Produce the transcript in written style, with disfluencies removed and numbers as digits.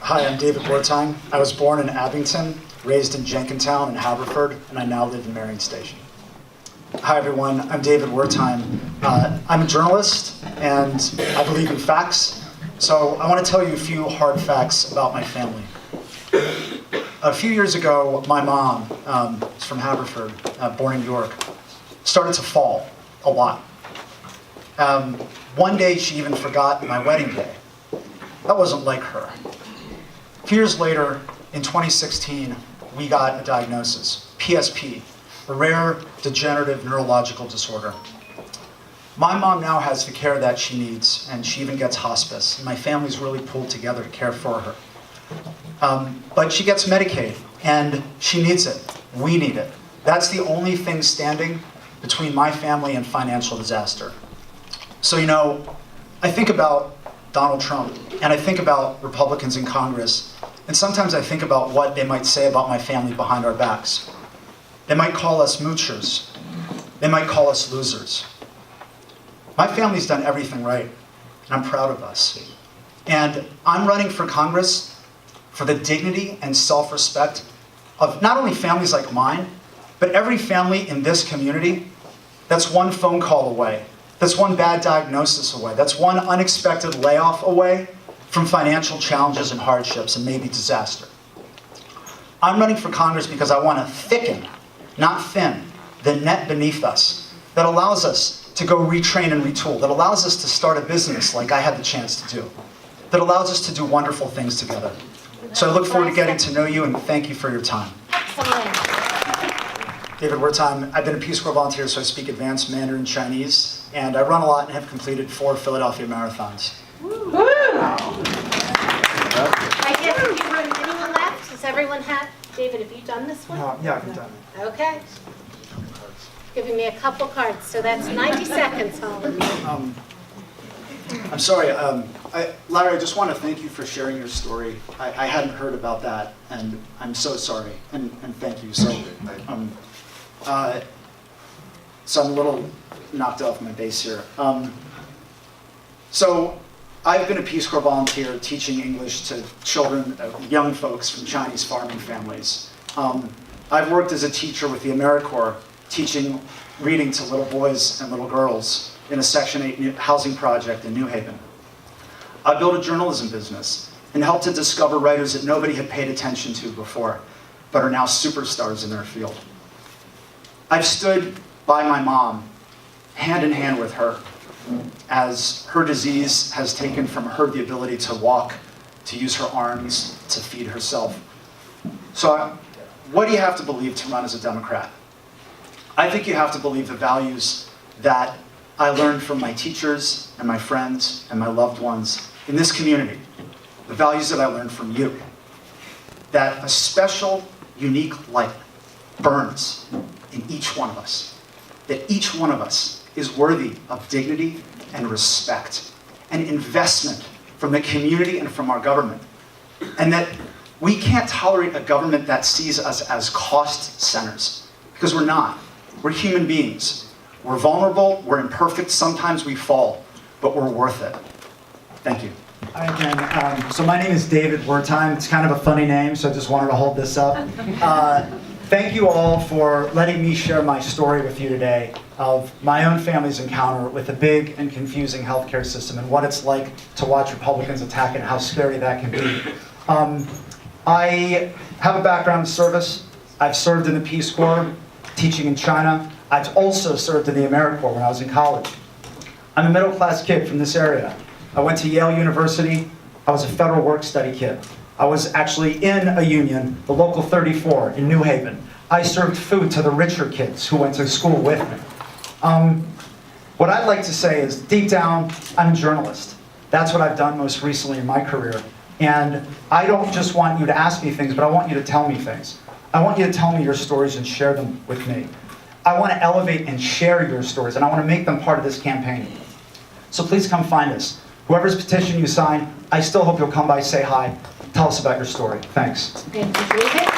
Hi, I'm David Wertime. I was born in Abington, raised in Jenkintown and Haverford, and I now live in Marion Station. Hi, everyone. I'm David Wertime. I'm a journalist, and I believe in facts. So I want to tell you a few hard facts about my family. A few years ago, my mom, who's from Haverford, born in York, started to fall a lot. One day, she even forgot my wedding day. That wasn't like her. A few years later, in 2016, we got a diagnosis, PSP, a rare degenerative neurological disorder. My mom now has the care that she needs, and she even gets hospice. And my family's really pulled together to care for her. But she gets Medicaid, and she needs it. We need it. That's the only thing standing between my family and financial disaster. So, I think about Donald Trump, and I think about Republicans in Congress, and sometimes I think about what they might say about my family behind our backs. They might call us moochers. They might call us losers. My family's done everything right, and I'm proud of us. And I'm running for Congress for the dignity and self-respect of not only families like mine, but every family in this community that's one phone call away, that's one bad diagnosis away, that's one unexpected layoff away from financial challenges and hardships and maybe disaster. I'm running for Congress because I want to thicken, not thin, the net beneath us that allows us to go retrain and retool, that allows us to start a business like I had the chance to do, that allows us to do wonderful things together. So I look forward to getting to know you, and thank you for your time. Excellent. David Wertime. I've been a Peace Corps volunteer, so I speak advanced Mandarin Chinese, and I run a lot and have completed 4 Philadelphia marathons. Woo. I guess if you run anyone left, does everyone have? David, have you done this one? Yeah, I've done it. Okay. Giving me a couple cards, so that's 90 seconds, Holland. I'm sorry, Larry, I just want to thank you for sharing your story. I hadn't heard about that, and I'm so sorry, and thank you. So I'm a little knocked off my base here. So I've been a Peace Corps volunteer teaching English to children, young folks from Chinese farming families. I've worked as a teacher with the AmeriCorps, teaching reading to little boys and little girls in a Section 8 housing project in New Haven. I built a journalism business and helped to discover writers that nobody had paid attention to before, but are now superstars in their field. I've stood by my mom, hand in hand with her, as her disease has taken from her the ability to walk, to use her arms, to feed herself. So what do you have to believe to run as a Democrat? I think you have to believe the values that I learned from my teachers and my friends and my loved ones in this community. The values that I learned from you. That a special, unique light burns in each one of us. That each one of us is worthy of dignity and respect and investment from the community and from our government. And that we can't tolerate a government that sees us as cost centers, because we're not. We're human beings. We're vulnerable, we're imperfect, sometimes we fall, but we're worth it. Thank you. Hi again. So my name is David Wertime. It's kind of a funny name, so I just wanted to hold this up. Thank you all for letting me share my story with you today of my own family's encounter with a big and confusing healthcare system and what it's like to watch Republicans attack it and how scary that can be. I have a background in service. I've served in the Peace Corps, teaching in China. I've also served in the AmeriCorps when I was in college. I'm a middle-class kid from this area. I went to Yale University. I was a federal work-study kid. I was actually in a union, the Local 34 in New Haven. I served food to the richer kids who went to school with me. What I'd like to say is, deep down, I'm a journalist. That's what I've done most recently in my career. And I don't just want you to ask me things, but I want you to tell me things. I want you to tell me your stories and share them with me. I want to elevate and share your stories, and I want to make them part of this campaign. So please come find us. Whoever's petition you sign, I still hope you'll come by, say hi, tell us about your story. Thanks. Thank you, David.